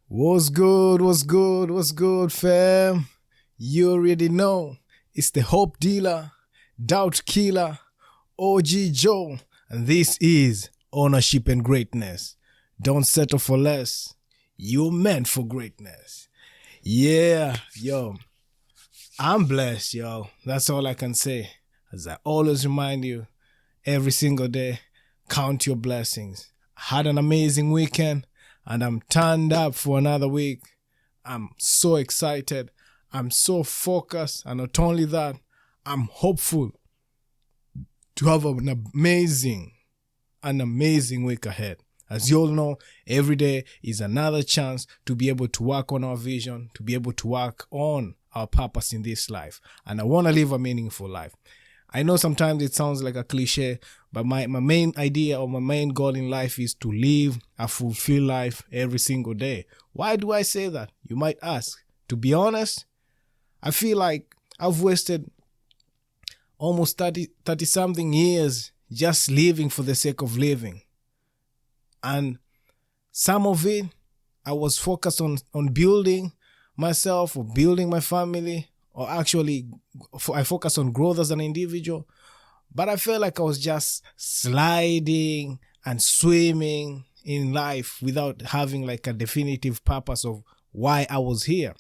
What's good? What's good? What's good, fam? You already know it's the Hope Dealer, Doubt Killer, OG Joe, and this is Ownership and Greatness. Don't settle for less. You're meant for greatness. Yeah, yo, I'm blessed, yo. That's all I can say. As I always remind you, every single day, count your blessings. I had an amazing weekend and I'm turned up for another week. I'm so excited. I'm so focused. And not only that, I'm hopeful to have an amazing week ahead. As you all know, every day is another chance to be able to work on our vision, to be able to work on our purpose in this life. And I want to live a meaningful life. I know sometimes it sounds like a cliche, but my main idea or my main goal in life is to live a fulfilled life every single day. Why do I say that? You might ask. To be honest, I feel like I've wasted almost 30 something years just living for the sake of living. And some of it, I was focused on building myself or building my family, or actually I focused on growth as an individual. But I felt like I was just sliding and swimming in life without having like a definitive purpose of why I was here.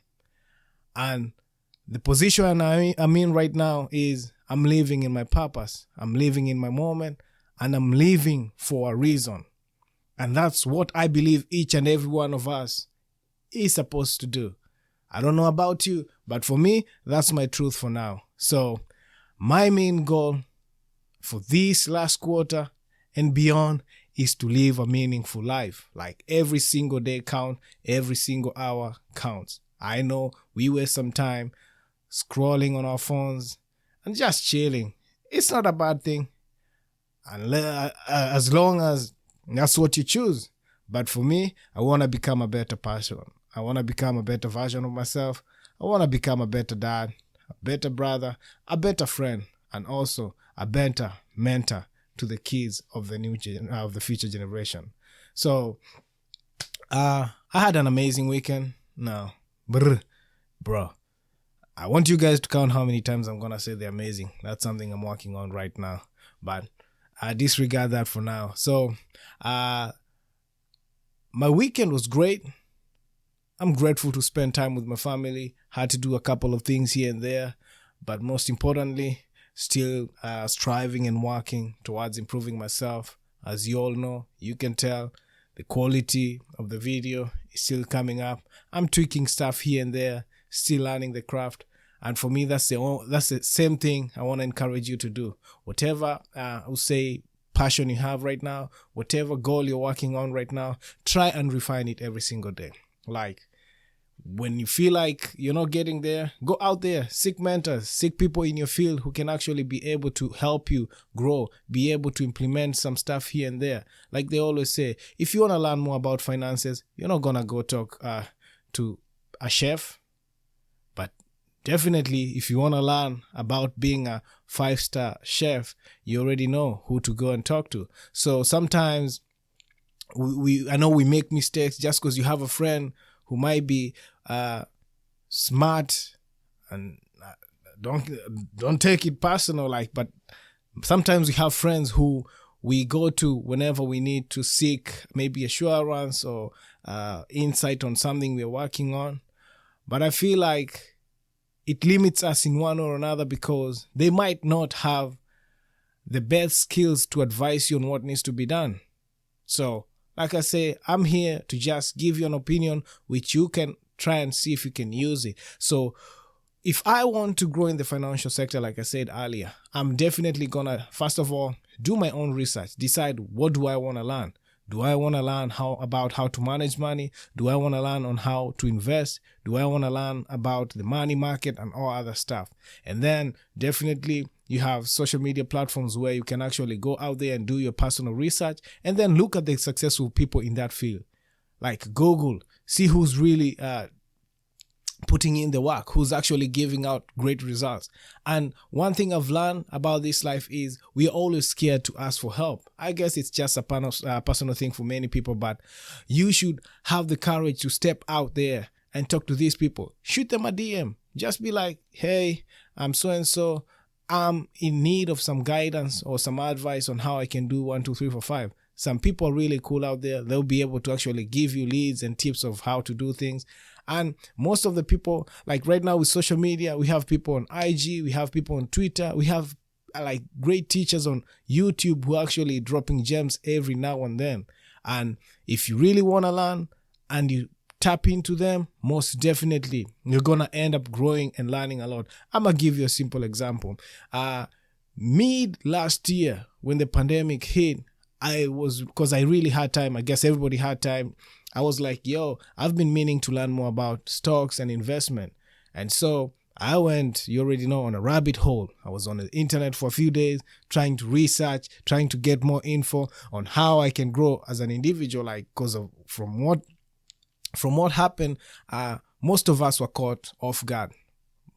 And the position I'm in right now is I'm living in my purpose. I'm living in my moment, and I'm living for a reason. And that's what I believe each and every one of us is supposed to do. I don't know about you, but for me, that's my truth for now. So my main goal for this last quarter and beyond is to live a meaningful life. Like every single day counts, every single hour counts. I know we waste some time scrolling on our phones and just chilling. It's not a bad thing, as long as that's what you choose. But for me, I want to become a better person. I want to become a better version of myself. I want to become a better dad, a better brother, a better friend, and also a better mentor to the kids of the future generation. So, I had an amazing weekend. Now, bro, I want you guys to count how many times I'm gonna say they're amazing. That's something I'm working on right now. But I disregard that for now. So, my weekend was great. I'm grateful to spend time with my family. Had to do a couple of things here and there, but most importantly, still striving and working towards improving myself. As you all know, you can tell the quality of the video is still coming up. I'm tweaking stuff here and there, still learning the craft. And for me, that's the same thing I want to encourage you to do. Whatever, passion you have right now, whatever goal you're working on right now, try and refine it every single day. Like, when you feel like you're not getting there, go out there, seek mentors, seek people in your field who can actually be able to help you grow, be able to implement some stuff here and there. Like they always say, if you want to learn more about finances, you're not going to go talk to a chef. But definitely, if you want to learn about being a 5-star chef, you already know who to go and talk to. So sometimes I know we make mistakes just because you have a friend who might be smart, and don't take it personal, but sometimes we have friends who we go to whenever we need to seek maybe assurance or insight on something we're working on. But I feel like it limits us in one or another because they might not have the best skills to advise you on what needs to be done. So, like I say, I'm here to just give you an opinion which you can try and see if you can use it. So if I want to grow in the financial sector, like I said earlier, I'm definitely going to, first of all, do my own research, decide what do I want to learn. Do I want to learn about how to manage money? Do I want to learn on how to invest? Do I want to learn about the money market and all other stuff? And then definitely you have social media platforms where you can actually go out there and do your personal research and then look at the successful people in that field. Like Google, see who's really putting in the work, who's actually giving out great results. And one thing I've learned about this life is we're always scared to ask for help. I guess it's just a personal thing for many people, but you should have the courage to step out there and talk to these people. Shoot them a DM. Just be like, hey, I'm so-and-so. I'm in need of some guidance or some advice on how I can do 1, 2, 3, 4, 5. Some people are really cool out there. They'll be able to actually give you leads and tips of how to do things. And most of the people, like right now with social media, we have people on IG, we have people on Twitter, we have like great teachers on YouTube who are actually dropping gems every now and then. And if you really want to learn and you tap into them, most definitely you're going to end up growing and learning a lot. I'm going to give you a simple example. Mid last year, when the pandemic hit, because I really had time, I guess everybody had time, I was like, yo, I've been meaning to learn more about stocks and investment. And so I went, you already know, on a rabbit hole. I was on the internet for a few days, trying to research, trying to get more info on how I can grow as an individual. Like, because from what happened, most of us were caught off guard.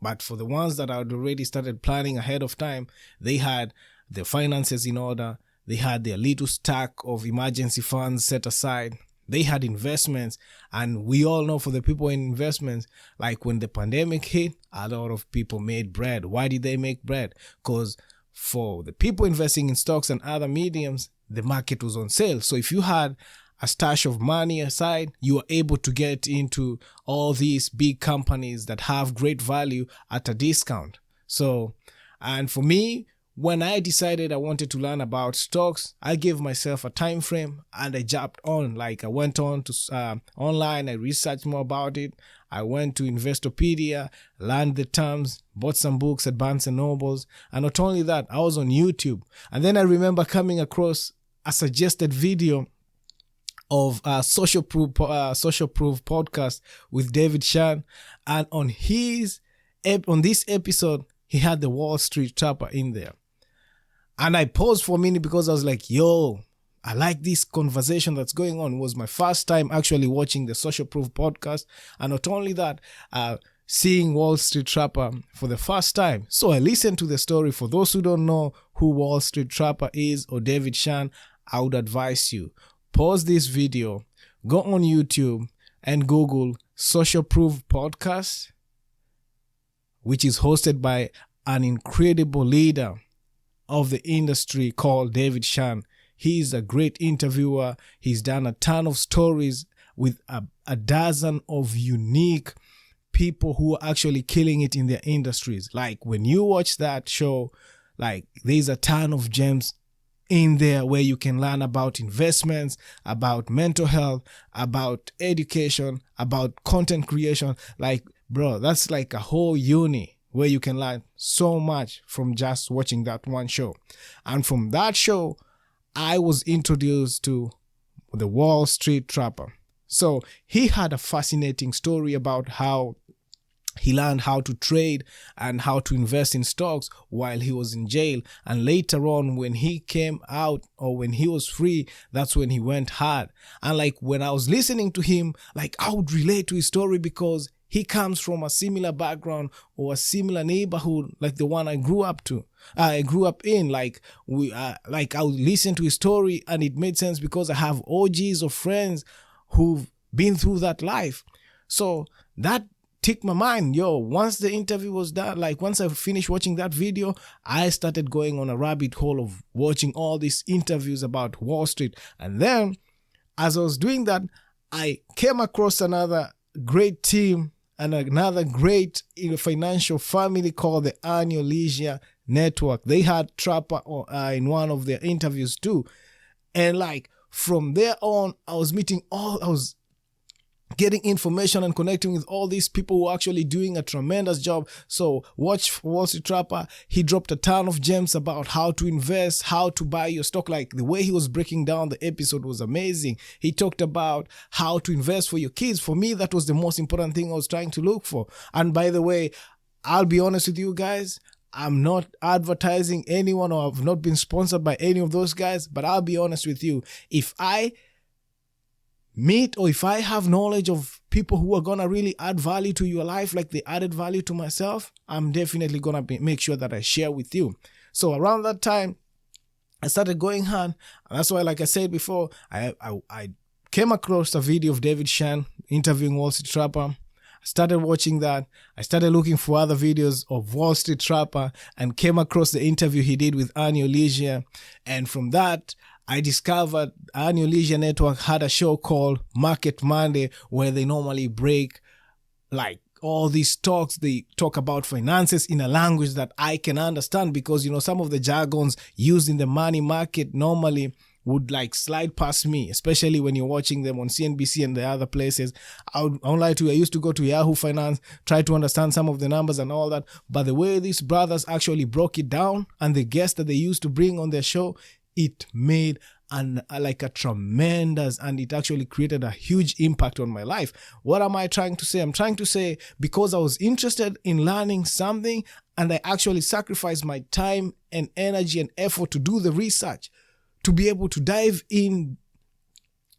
But for the ones that had already started planning ahead of time, they had their finances in order. They had their little stack of emergency funds set aside. They had investments, and we all know for the people in investments, like when the pandemic hit, a lot of people made bread. Why did they make bread? Because for the people investing in stocks and other mediums, the market was on sale. So if you had a stash of money aside, you were able to get into all these big companies that have great value at a discount. So, and for me, when I decided I wanted to learn about stocks, I gave myself a time frame and I jumped on. Like I went on to online, I researched more about it. I went to Investopedia, learned the terms, bought some books at Barnes and Nobles. And not only that, I was on YouTube. And then I remember coming across a suggested video of Social Proof podcast with David Shan. And on this episode, he had the Wall Street Trapper in there. And I paused for a minute because I was like, yo, I like this conversation that's going on. It was my first time actually watching the Social Proof podcast. And not only that, seeing Wall Street Trapper for the first time. So I listened to the story. For those who don't know who Wall Street Trapper is or David Shan, I would advise you, pause this video, go on YouTube and Google Social Proof podcast, which is hosted by an incredible leader of the industry called David Shan. He's a great interviewer. He's done a ton of stories with a dozen of unique people who are actually killing it in their industries. Like when you watch that show, like there's a ton of gems in there where you can learn about investments, about mental health, about education, about content creation. Like, bro, that's like a whole uni where you can learn so much from just watching that one show. And from that show, I was introduced to the Wall Street Trapper. So he had a fascinating story about how he learned how to trade and how to invest in stocks while he was in jail. And later on, when he came out or when he was free, that's when he went hard. And like when I was listening to him, like I would relate to his story because he comes from a similar background or a similar neighborhood like the one I grew up in. Like I would listen to his story and it made sense because I have OGs of friends who've been through that life. So that ticked my mind. Once the interview was done, like once I finished watching that video, I started going on a rabbit hole of watching all these interviews about Wall Street. And then as I was doing that, I came across another great team and another great financial family called the Annual Leisure Network. They had Trapper in one of their interviews too. And like from there on, I was getting information and connecting with all these people who are actually doing a tremendous job. So watch Wall Street Trapper. He dropped a ton of gems about how to invest, how to buy your stock. Like the way he was breaking down the episode was amazing. He talked about how to invest for your kids. For me, that was the most important thing I was trying to look for. And by the way, I'll be honest with you guys, I'm not advertising anyone or I've not been sponsored by any of those guys, but I'll be honest with you. If I meet or if I have knowledge of people who are gonna really add value to your life like they added value to myself, I'm definitely gonna make sure that I share with you. So around that time, I started going hard. And that's why, like I said before, I came across a video of David Shan interviewing Wall Street Trapper. I started watching that. I started looking for other videos of Wall Street Trapper and came across the interview he did with Earn Your Leisure. And from that, I discovered Earn Your Leisure Network had a show called Market Monday where they normally break like all these talks. They talk about finances in a language that I can understand because, you know, some of the jargons used in the money market normally would like slide past me, especially when you're watching them on CNBC and the other places. I won't lie to you, I used to go to Yahoo Finance, try to understand some of the numbers and all that. But the way these brothers actually broke it down and the guests that they used to bring on their show, it made like a tremendous, and it actually created a huge impact on my life. What am I trying to say? I'm trying to say because I was interested in learning something and I actually sacrificed my time and energy and effort to do the research, to be able to dive in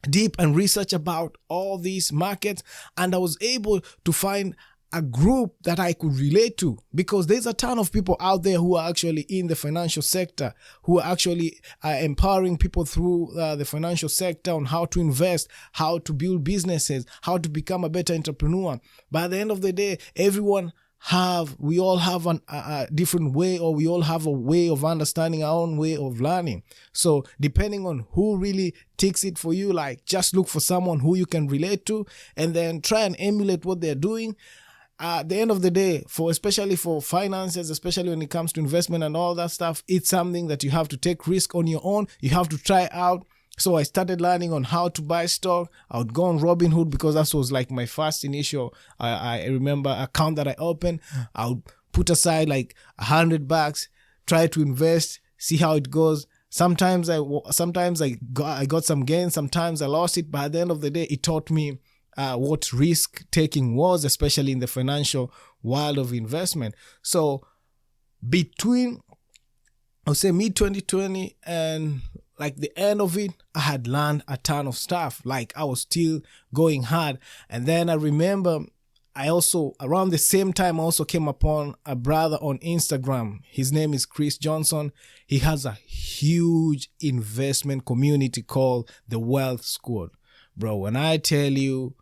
deep and research about all these markets. And I was able to find a group that I could relate to, because there's a ton of people out there who are actually in the financial sector, who are actually empowering people through the financial sector on how to invest, how to build businesses, how to become a better entrepreneur. But at the end of the day, we all have a different way, or we all have a way of understanding our own way of learning. So depending on who really takes it for you, like just look for someone who you can relate to and then try and emulate what they're doing. At the end of the day, especially for finances, especially when it comes to investment and all that stuff, it's something that you have to take risk on your own. You have to try out. So I started learning on how to buy stock. I would go on Robinhood because that was like my first initial, I remember, account that I opened. I would put aside like $100, try to invest, see how it goes. Sometimes I got some gains, sometimes I lost it. But at the end of the day, it taught me what risk taking was, especially in the financial world of investment. So between, I would say, mid 2020 and like the end of it, I had learned a ton of stuff. Like I was still going hard. And then I remember around the same time, I also came upon a brother on Instagram. His name is Chris Johnson. He has a huge investment community called the Wealth Squad. Bro, when I tell you,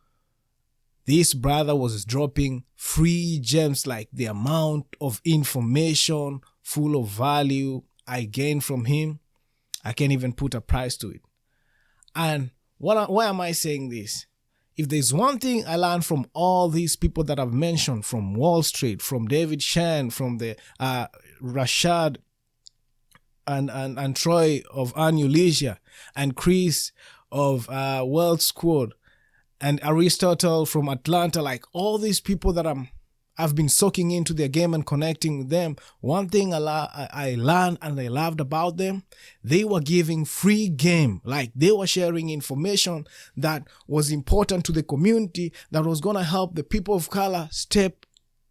this brother was dropping free gems, like the amount of information full of value I gained from him, I can't even put a price to it. And why am I saying this? If there's one thing I learned from all these people that I've mentioned, from Wall Street, from David Shan, from the Rashad and Troy of Earn Your Leisure, and Chris of Wealth Squad, and Aristotle from Atlanta, like all these people that I've been soaking into their game and connecting with them. One thing I learned and I loved about them, they were giving free game. Like they were sharing information that was important to the community, that was going to help the people of color step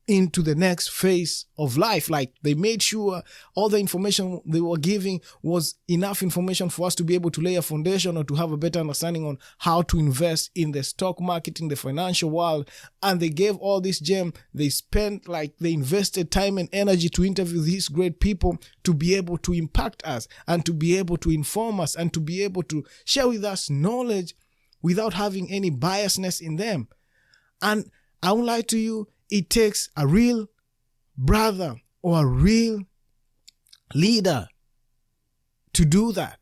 into the next phase of life. Like they made sure all the information they were giving was enough information for us to be able to lay a foundation or to have a better understanding on how to invest in the stock market, in the financial world. And they gave all this gem. They invested time and energy to interview these great people to be able to impact us and to be able to inform us and to be able to share with us knowledge without having any biasness in them. And I won't lie to you, it takes a real brother or a real leader to do that,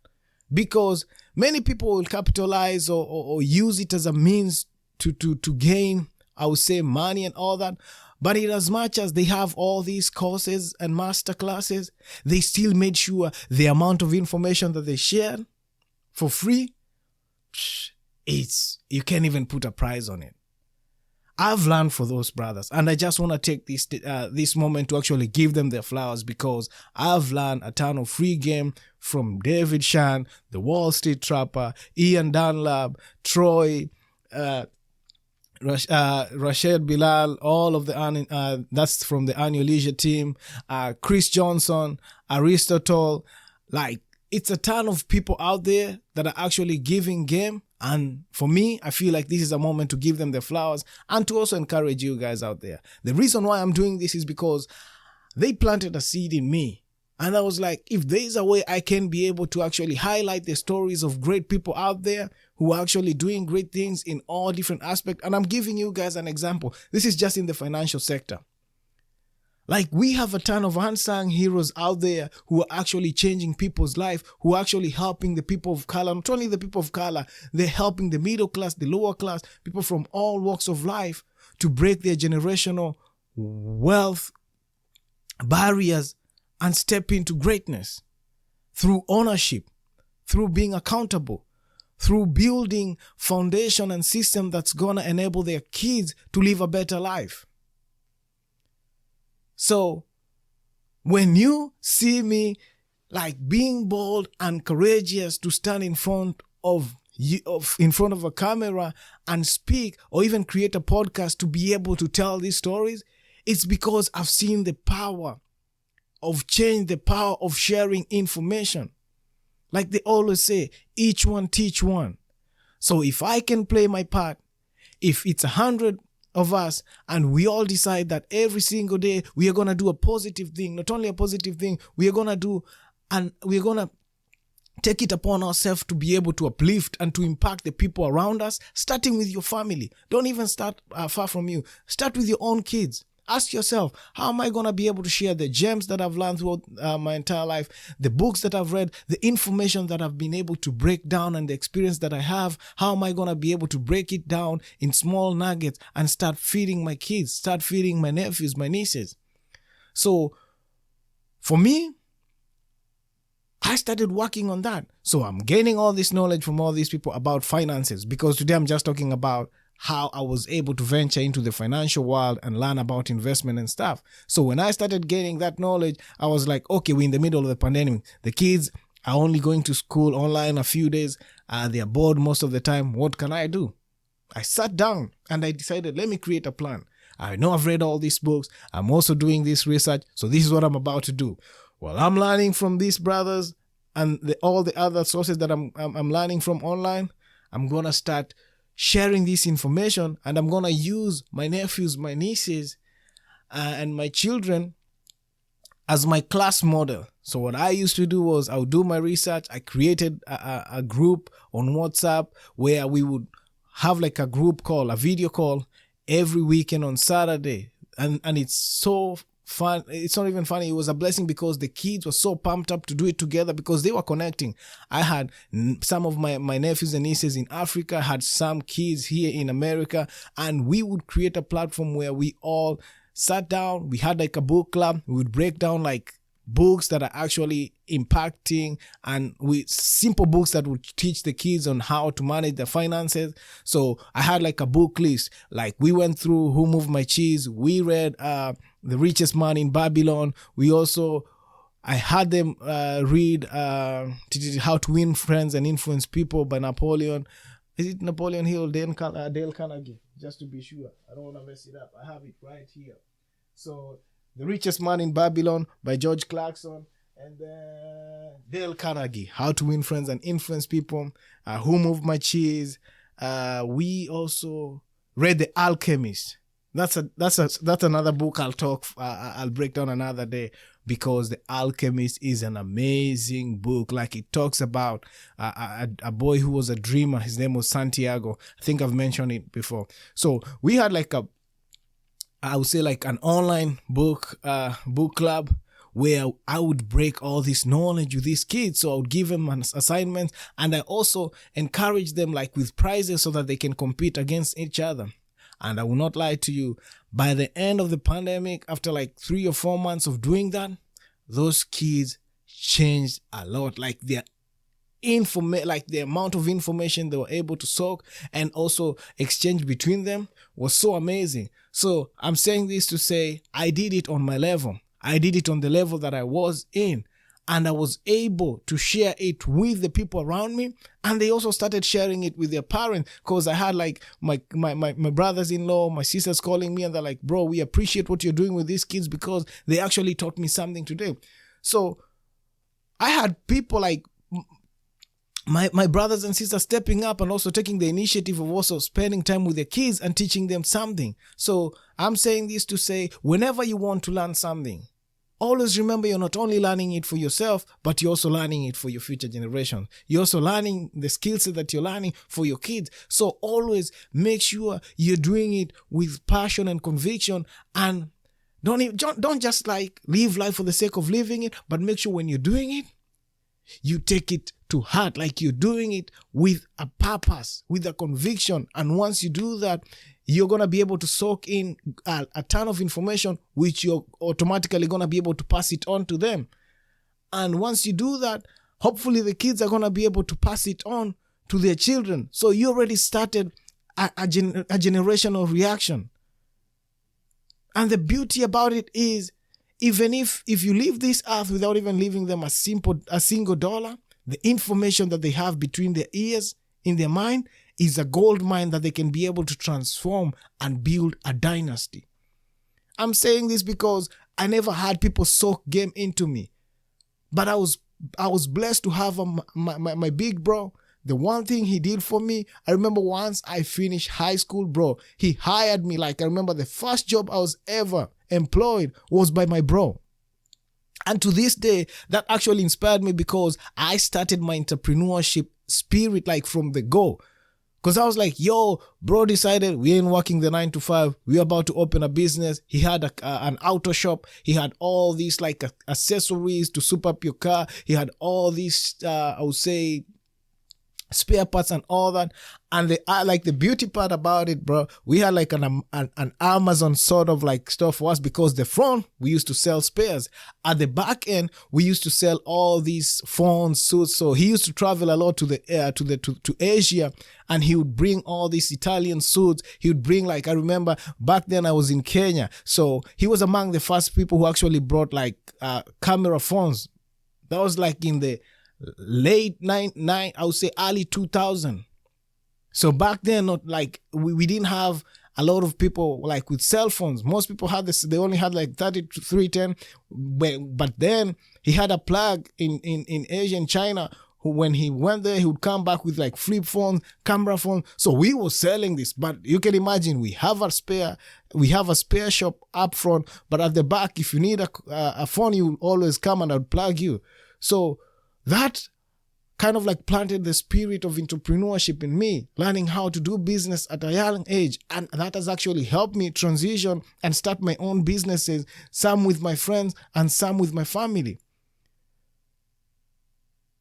because many people will capitalize or use it as a means to gain, I would say, money and all that. But in as much as they have all these courses and master classes, they still made sure the amount of information that they shared for free, you can't even put a price on it. I've learned for those brothers, and I just want to take this moment to actually give them their flowers, because I've learned a ton of free game from David Shan, the Wall Street Trapper, Ian Dunlap, Troy, Rashad Bilal, all of that's from the Earn Your Leisure team, Chris Johnson, Aristotle. Like it's a ton of people out there that are actually giving game. And for me, I feel like this is a moment to give them their flowers and to also encourage you guys out there. The reason why I'm doing this is because they planted a seed in me. And I was like, if there's a way I can be able to actually highlight the stories of great people out there who are actually doing great things in all different aspects. And I'm giving you guys an example. This is just in the financial sector. Like, we have a ton of unsung heroes out there who are actually changing people's life, who are actually helping the people of color. Not only the people of color, they're helping the middle class, the lower class, people from all walks of life to break their generational wealth barriers and step into greatness through ownership, through being accountable, through building foundation and system that's gonna enable their kids to live a better life. So when you see me like being bold and courageous to stand in front of a camera and speak, or even create a podcast to be able to tell these stories, it's because I've seen the power of change, the power of sharing information. Like they always say, each one teach one. So if I can play my part, if it's 100 of us and we all decide that every single day we are going to do a positive thing, not only a positive thing, we are going to do, and we're going to take it upon ourselves to be able to uplift and to impact the people around us, starting with your family. Don't even start far from you. Start with your own kids. Ask yourself, how am I going to be able to share the gems that I've learned throughout my entire life, the books that I've read, the information that I've been able to break down, and the experience that I have? How am I going to be able to break it down in small nuggets and start feeding my kids, start feeding my nephews, my nieces? So for me, I started working on that. So I'm gaining all this knowledge from all these people about finances, because today I'm just talking about how I was able to venture into the financial world and learn about investment and stuff. So when I started gaining that knowledge, I was like, okay, we're in the middle of the pandemic. The kids are only going to school online a few days. They are bored most of the time. What can I do? I sat down and I decided, let me create a plan. I know I've read all these books. I'm also doing this research. So this is what I'm about to do. Well, I'm learning from these brothers and all the other sources that I'm learning from online. I'm going to start sharing this information, and I'm going to use my nephews, my nieces, and my children as my class model. So what I used to do was I would do my research. I created a group on WhatsApp where we would have like a group call, a video call every weekend on Saturday. And it's so fun. It's not even funny. It was a blessing because the kids were so pumped up to do it together because they were connecting. I had some of my nephews and nieces in Africa, had some kids here in America, and we would create a platform where we all sat down. We had like a book club. We would break down like books that are actually impacting, and with simple books that would teach the kids on how to manage their finances. So I had like a book list. Like we went through Who Moved My Cheese. We read The Richest Man in Babylon. I had them read How to Win Friends and Influence People by Napoleon. Is it Napoleon Hill, Dale Carnegie? Just to be sure. I don't want to mess it up. I have it right here. So The Richest Man in Babylon by George Clarkson, and then Dale Carnegie, How to Win Friends and Influence People, Who Moved My Cheese. We also read The Alchemist. That's another book I'll break down another day, because The Alchemist is an amazing book. Like, it talks about a boy who was a dreamer. His name was Santiago. I think I've mentioned it before. So we had like I would say like an online book club where I would break all this knowledge with these kids. So I would give them an assignment, and I also encourage them like with prizes so that they can compete against each other. And I will not lie to you, by the end of the pandemic, after like 3 or 4 months of doing that, those kids changed a lot. Like the amount of information they were able to soak and also exchange between them was so amazing. So I'm saying this to say, I did it on my level. I did it on the level that I was in, and I was able to share it with the people around me, and they also started sharing it with their parents, because I had like my brothers-in-law, my sisters calling me, and they're like, bro, we appreciate what you're doing with these kids because they actually taught me something today. So I had people like my brothers and sisters stepping up and also taking the initiative of also spending time with their kids and teaching them something. So I'm saying this to say, whenever you want to learn something, always remember you're not only learning it for yourself, but you're also learning it for your future generation. You're also learning the skills that you're learning for your kids. So always make sure you're doing it with passion and conviction, and don't just like live life for the sake of living it, but make sure when you're doing it, you take it to heart, like you're doing it with a purpose, with a conviction. And once you do that, you're going to be able to soak in a ton of information, which you're automatically going to be able to pass it on to them. And once you do that, hopefully the kids are going to be able to pass it on to their children. So you already started a generational reaction. And the beauty about it is, even if you leave this earth without even leaving them a single dollar, the information that they have between their ears, in their mind, is a gold mine that they can be able to transform and build a dynasty. I'm saying this because I never had people soak game into me, but I was blessed to have my big bro. The one thing he did for me, I remember once I finished high school, bro, he hired me. Like, I remember the first job I was ever employed was by my bro. And to this day, that actually inspired me, because I started my entrepreneurship spirit like from the go. Because I was like, yo, bro decided we ain't working the 9 to 5. We're about to open a business. He had an auto shop. He had all these like accessories to soup up your car. He had all these, I would say, spare parts and all that. And the beauty part about it, bro, we had like an Amazon sort of like stuff for us, because the front we used to sell spares. At the back end, we used to sell all these phones, suits. So he used to travel a lot to Asia, and he would bring all these Italian suits. He would bring, like, I remember back then I was in Kenya, so he was among the first people who actually brought like camera phones. That was like in the late I would say early 2000. So back then, not like we didn't have a lot of people like with cell phones. Most people had this, they only had like 3310. But then he had a plug in Asia and China, who when he went there, he would come back with like flip phones, camera phones. So we were selling this, but you can imagine we have a spare shop up front, but at the back, if you need a phone, you will always come and I'll plug you. So that kind of like planted the spirit of entrepreneurship in me, learning how to do business at a young age. And that has actually helped me transition and start my own businesses, some with my friends and some with my family.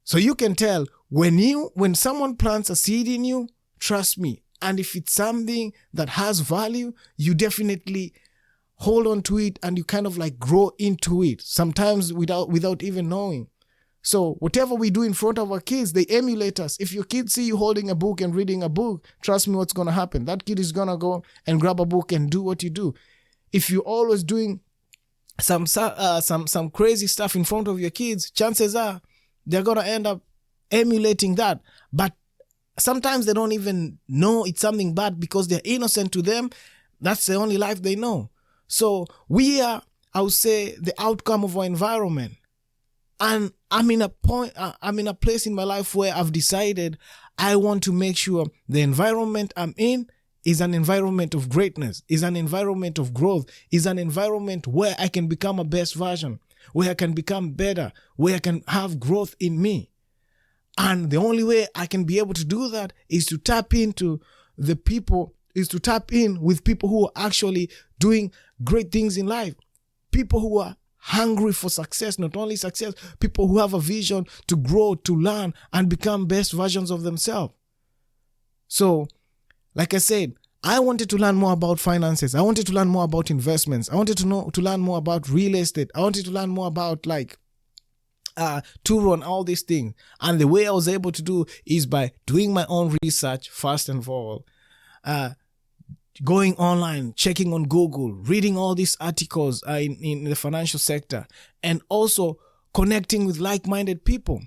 So you can tell when someone plants a seed in you, trust me. And if it's something that has value, you definitely hold on to it and you kind of like grow into it, sometimes without even knowing. So whatever we do in front of our kids, they emulate us. If your kids see you holding a book and reading a book, trust me, what's going to happen? That kid is going to go and grab a book and do what you do. If you're always doing some crazy stuff in front of your kids, chances are they're going to end up emulating that. But sometimes they don't even know it's something bad because they're innocent to them. That's the only life they know. So we are, I would say, the outcome of our environment. And I'm in a place in my life where I've decided I want to make sure the environment I'm in is an environment of greatness, is an environment of growth, is an environment where I can become a best version, where I can become better, where I can have growth in me. And the only way I can be able to do that is to tap into the people, is to tap in with people who are actually doing great things in life, people who are hungry for success, not only success, people who have a vision to grow, to learn, and become best versions of themselves. So, like I said, I wanted to learn more about finances. I wanted to learn more about investments. I wanted to learn more about real estate. I wanted to learn more about like Turo and all these things. And the way I was able to do is by doing my own research first and foremost. Going online, checking on Google, reading all these articles in the financial sector, and also connecting with like-minded people.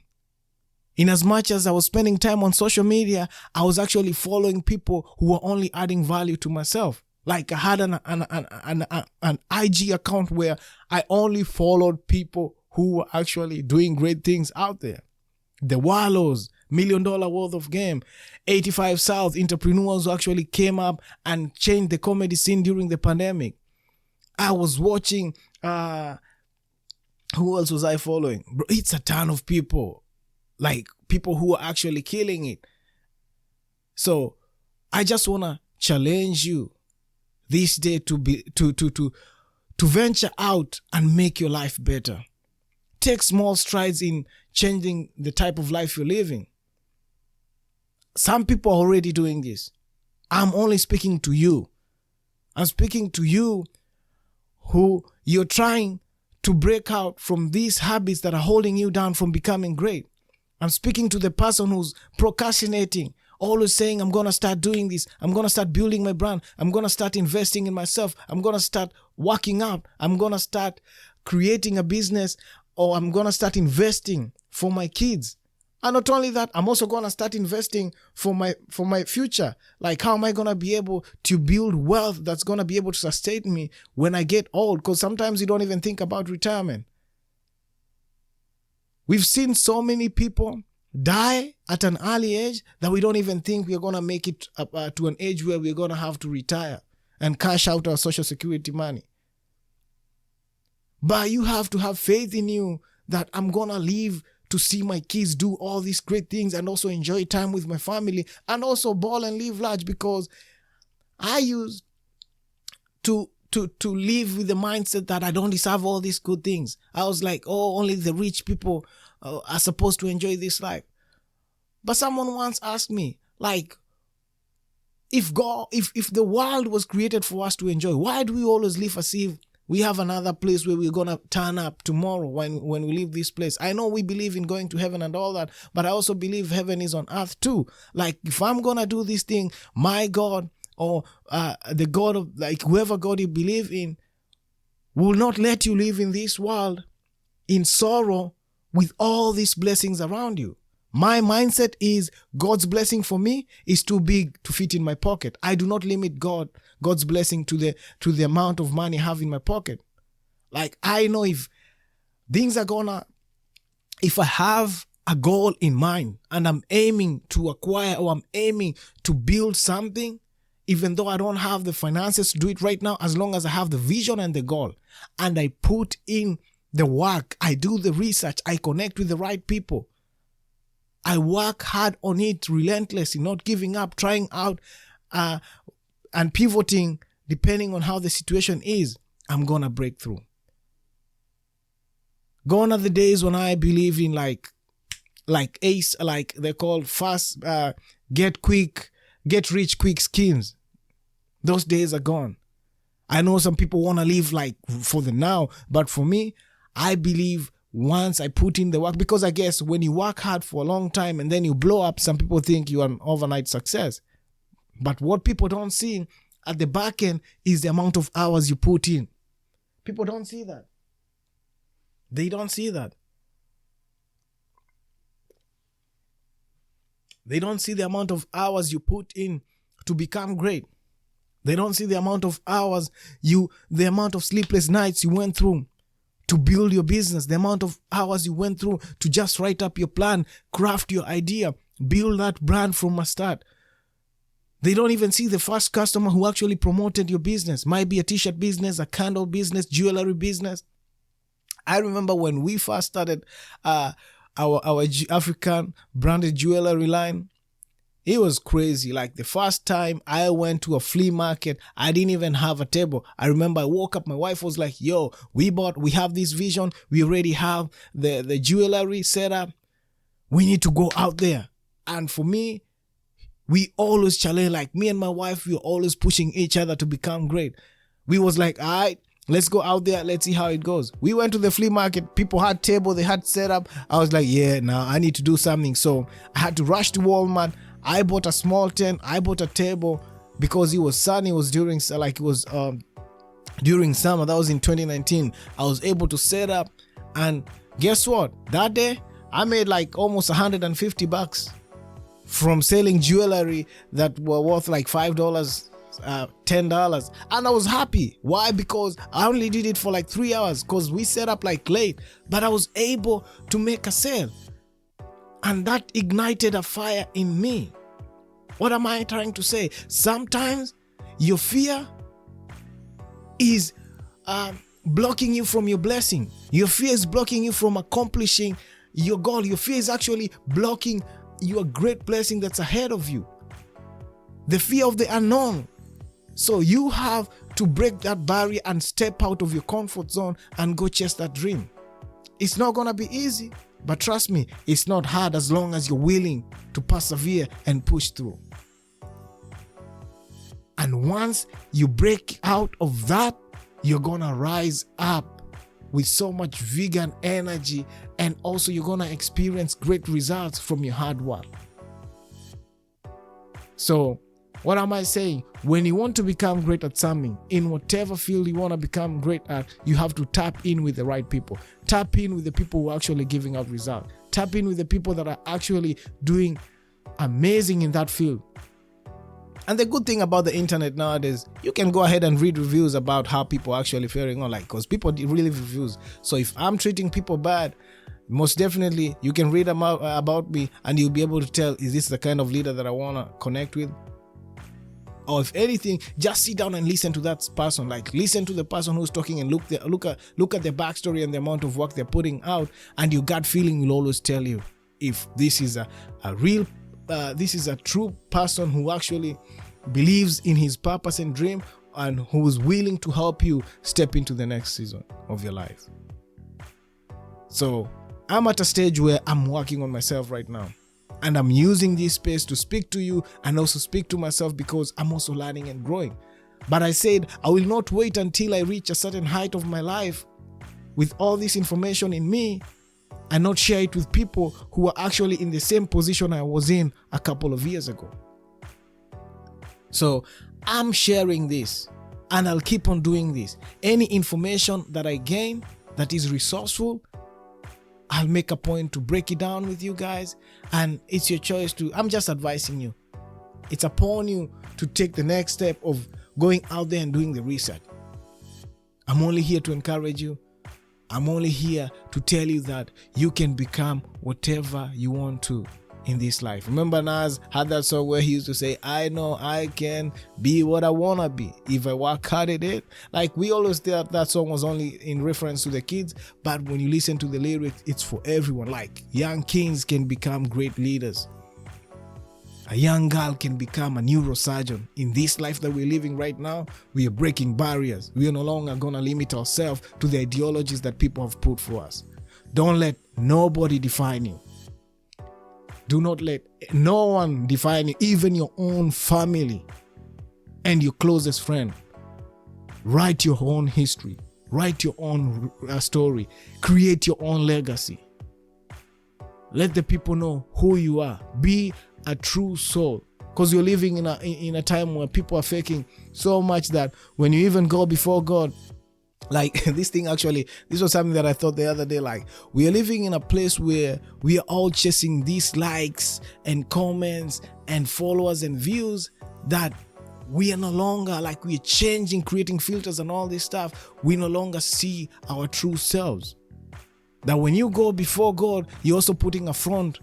In as much as I was spending time on social media, I was actually following people who were only adding value to myself. Like I had an IG account where I only followed people who were actually doing great things out there. The Wallows, million worth of game. 85 South, entrepreneurs who actually came up and changed the comedy scene during the pandemic. I was watching, who else was I following? Bro, it's a ton of people, like people who are actually killing it. So I just want to challenge you this day to venture out and make your life better. Take small strides in changing the type of life you're living. Some people are already doing this. I'm only speaking to you. I'm speaking to you who you're trying to break out from these habits that are holding you down from becoming great. I'm speaking to the person who's procrastinating, always saying, I'm going to start doing this. I'm going to start building my brand. I'm going to start investing in myself. I'm going to start working out. I'm going to start creating a business, or I'm going to start investing for my kids. And not only that, I'm also going to start investing for my future. Like, how am I going to be able to build wealth that's going to be able to sustain me when I get old? Because sometimes you don't even think about retirement. We've seen so many people die at an early age that we don't even think we're going to make it up, to an age where we're going to have to retire and cash out our social security money. But you have to have faith in you that I'm going to live to see my kids do all these great things and also enjoy time with my family and also ball and live large, because I used to live with the mindset that I don't deserve all these good things. I was like, oh, only the rich people are supposed to enjoy this life. But someone once asked me, like, if the world was created for us to enjoy, why do we always live as if we have another place where we're going to turn up tomorrow when we leave this place? I know we believe in going to heaven and all that, but I also believe heaven is on earth too. Like, if I'm going to do this thing, my God, or the God of, like, whoever God you believe in, will not let you live in this world in sorrow with all these blessings around you. My mindset is God's blessing for me is too big to fit in my pocket. I do not limit God's blessing to the amount of money I have in my pocket. Like, I know if I have a goal in mind and I'm aiming to acquire, or I'm aiming to build something, even though I don't have the finances to do it right now, as long as I have the vision and the goal, and I put in the work, I do the research, I connect with the right people, I work hard on it relentlessly, not giving up, trying out and pivoting depending on how the situation is, I'm going to break through. Gone are the days when I believe in like ACE, like they're called fast, get rich quick schemes. Those days are gone. I know some people want to live like for the now, but for me, I believe once I put in the work, because I guess when you work hard for a long time and then you blow up, some people think you are an overnight success. But what people don't see at the back end is the amount of hours you put in. People don't see that. They don't see that. They don't see the amount of hours you put in to become great. They don't see the amount of hours the amount of sleepless nights you went through to build your business, the amount of hours you went through to just write up your plan, craft your idea, build that brand from a start. They don't even see the first customer who actually promoted your business. Might be a t-shirt business, a candle business, jewelry business. I remember when we first started our African branded jewelry line, it was crazy. Like, the first time I went to a flea market, I didn't even have a table. I remember I woke up, my wife was like, yo, we have this vision. We already have the jewelry set up. We need to go out there. And for me, we always challenge, like me and my wife, we were always pushing each other to become great. We was like, all right, let's go out there. Let's see how it goes. We went to the flea market. People had table. They had set up. I was like, yeah, now I need to do something. So I had to rush to Walmart. I bought a small tent. I bought a table because it was sunny. It was during summer. That was in 2019. I was able to set up, and guess what? That day I made like almost $150 from selling jewelry that were worth like $5, $10, and I was happy. Why? Because I only did it for like 3 hours, because we set up like late, but I was able to make a sale. And that ignited a fire in me. What am I trying to say? Sometimes your fear is blocking you from your blessing. Your fear is blocking you from accomplishing your goal. Your fear is actually blocking your great blessing that's ahead of you. The fear of the unknown. So you have to break that barrier and step out of your comfort zone and go chase that dream. It's not going to be easy, but trust me, it's not hard as long as you're willing to persevere and push through. And once you break out of that, you're going to rise up with so much vigor and energy, and also you're going to experience great results from your hard work. So, what am I saying? When you want to become great at something, in whatever field you want to become great at, you have to tap in with the right people. Tap in with the people who are actually giving out results. Tap in with the people that are actually doing amazing in that field. And the good thing about the internet nowadays, you can go ahead and read reviews about how people are actually faring on, because people really leave reviews. So if I'm treating people bad, most definitely you can read about me and you'll be able to tell, is this the kind of leader that I want to connect with? Or if anything, just sit down and listen to that person. Listen to the person who's talking and look at their backstory and the amount of work they're putting out, and your gut feeling will always tell you if this is this is a true person who actually believes in his purpose and dream, and who is willing to help you step into the next season of your life. So I'm at a stage where I'm working on myself right now. And I'm using this space to speak to you and also speak to myself, because I'm also learning and growing. But I said, I will not wait until I reach a certain height of my life with all this information in me and not share it with people who are actually in the same position I was in a couple of years ago. So I'm sharing this, and I'll keep on doing this. Any information that I gain that is resourceful, I'll make a point to break it down with you guys, and it's your choice I'm just advising you. It's upon you to take the next step of going out there and doing the research. I'm only here to encourage you. I'm only here to tell you that you can become whatever you want to in this life. Remember, Nas had that song where he used to say, I know I can be what I want to be if I work hard at it. We always thought that song was only in reference to the kids, but when you listen to the lyrics, it's for everyone. Young kings can become great leaders. A young girl can become a neurosurgeon. In this life that we're living right now, we are breaking barriers. We are no longer going to limit ourselves to the ideologies that people have put for us. Don't let nobody define you. Do not let no one define you, even your own family and your closest friend. Write your own history. Write your own story. Create your own legacy. Let the people know who you are. Be a true soul. Because you're living in a time where people are faking so much that when you even go before God, this was something that I thought the other day, we are living in a place where we are all chasing these likes and comments and followers and views, that we are no longer, we're changing, creating filters and all this stuff. We no longer see our true selves. That when you go before God, you're also putting a front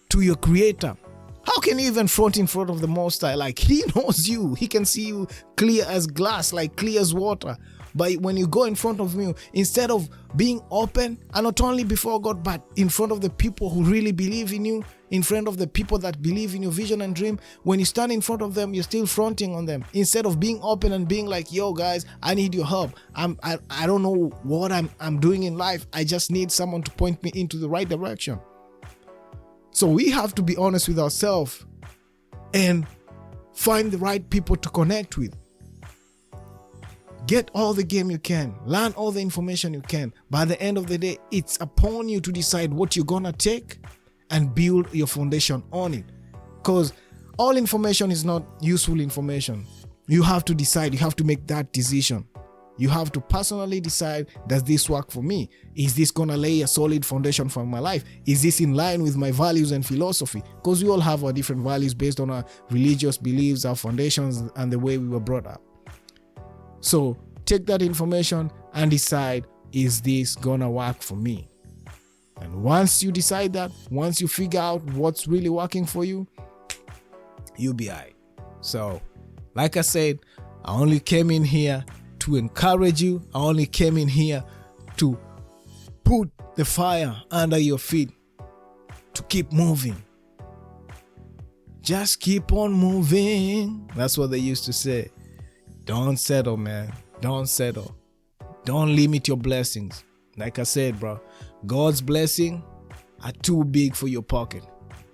to your Creator. How can you even front in front of the Most High? He knows you. He can see you clear as glass, clear as water. But when you go in front of me, instead of being open, and not only before God, but in front of the people who really believe in you, in front of the people that believe in your vision and dream, when you stand in front of them, you're still fronting on them. Instead of being open and being yo guys, I need your help. I don't know what I'm doing in life. I just need someone to point me into the right direction. So we have to be honest with ourselves and find the right people to connect with. Get all the game you can. Learn all the information you can. By the end of the day, it's upon you to decide what you're going to take and build your foundation on it. Because all information is not useful information. You have to decide. You have to make that decision. You have to personally decide, does this work for me? Is this going to lay a solid foundation for my life? Is this in line with my values and philosophy? Because we all have our different values based on our religious beliefs, our foundations, and the way we were brought up. So take that information and decide, is this gonna work for me? And once you decide that, once you figure out what's really working for you, you'll be all right. So, like I said, I only came in here to encourage you. I only came in here to put the fire under your feet, to keep moving. Just keep on moving. That's what they used to say. Don't settle, man. Don't settle. Don't limit your blessings. Like I said, bro, God's blessing are too big for your pocket.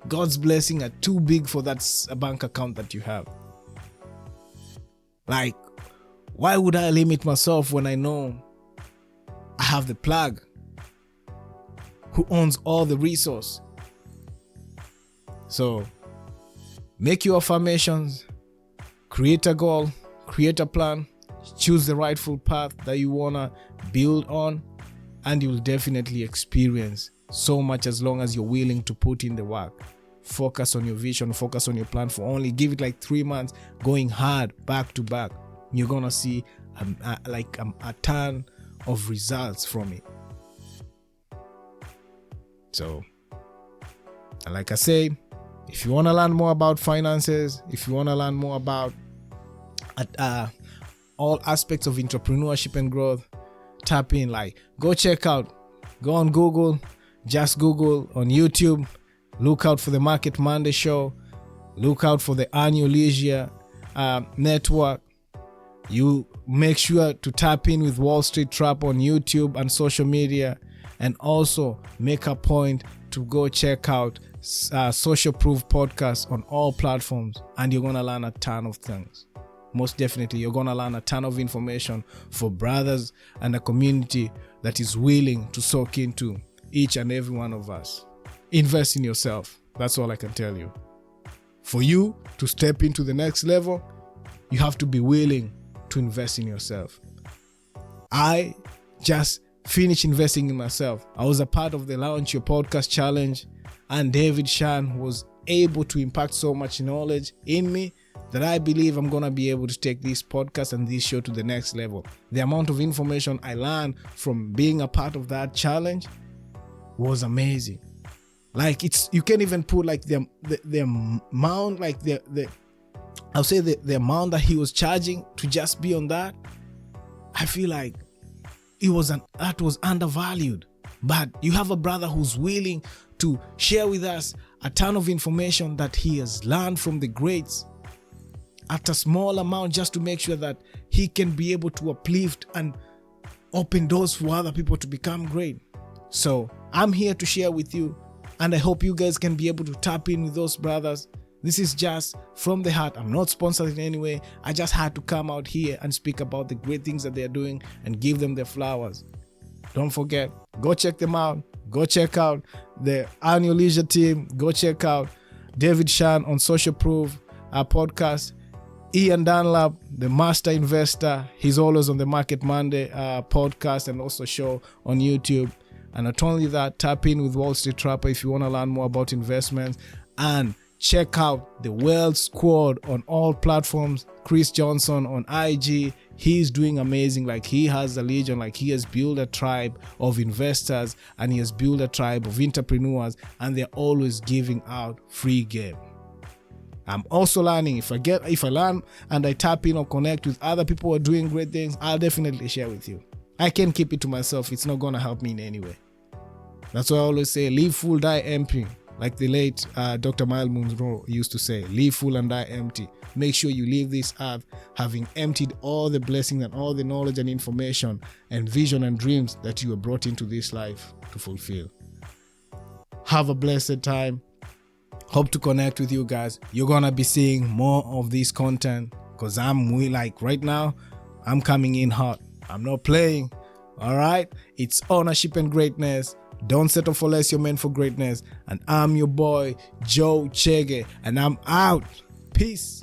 God's blessing are too big for that bank account that you have. Like, why would I limit myself when I know I have the plug who owns all the resource? So, make your affirmations, create a goal, create a plan, choose the rightful path that you want to build on, and you'll definitely experience so much as long as you're willing to put in the work. Focus on your vision, focus on your plan for only, give it like 3 months, going hard back to back. You're going to see a ton of results from it. So, and like I said, if you want to learn more about finances, if you want to learn more about all aspects of entrepreneurship and growth, tap in, go check out, go on Google, just Google on YouTube, look out for the Market Monday show, look out for the Annual Leisure Network. You make sure to tap in with Wall Street Trap on YouTube and social media, and also make a point to go check out Social Proof Podcast on all platforms, and you're going to learn a ton of things. Most definitely, you're going to learn a ton of information for brothers and a community that is willing to soak into each and every one of us. Invest in yourself. That's all I can tell you. For you to step into the next level, you have to be willing to invest in yourself. I just finished investing in myself. I was a part of the Launch Your Podcast Challenge, and David Shan was able to impact so much knowledge in me that I believe I'm going to be able to take this podcast and this show to the next level. The amount of information I learned from being a part of that challenge was amazing. You can't even put the amount, I'll say the amount that he was charging to just be on that. I feel like that was undervalued. But you have a brother who's willing to share with us a ton of information that he has learned from the greats at a small amount, just to make sure that he can be able to uplift and open doors for other people to become great. So I'm here to share with you, and I hope you guys can be able to tap in with those brothers. This is just from the heart. I'm not sponsored in any way. I just had to come out here and speak about the great things that they're doing and give them their flowers. Don't forget, go check them out. Go check out the Annual Leisure team. Go check out David Shan on Social Proof podcast. Ian Dunlap, the master investor. He's always on the Market Monday podcast and also show on YouTube. And not only that, tap in with Wall Street Trapper if you want to learn more about investments. And check out the Wealth Squad on all platforms. Chris Johnson on IG. He's doing amazing. He has a legion. He has built a tribe of investors, and he has built a tribe of entrepreneurs, and they're always giving out free game. I'm also learning. If I learn and I tap in or connect with other people who are doing great things, I'll definitely share with you. I can't keep it to myself. It's not going to help me in any way. That's why I always say, live full, die empty. Like the late Dr. Miles Monroe used to say, live full and die empty. Make sure you leave this earth having emptied all the blessings and all the knowledge and information and vision and dreams that you were brought into this life to fulfill. Have a blessed time. Hope to connect with you guys. You're going to be seeing more of this content, because right now, I'm coming in hot. I'm not playing. All right. It's ownership and greatness. Don't settle for less. You're meant for greatness. And I'm your boy, Joe Chege, and I'm out. Peace.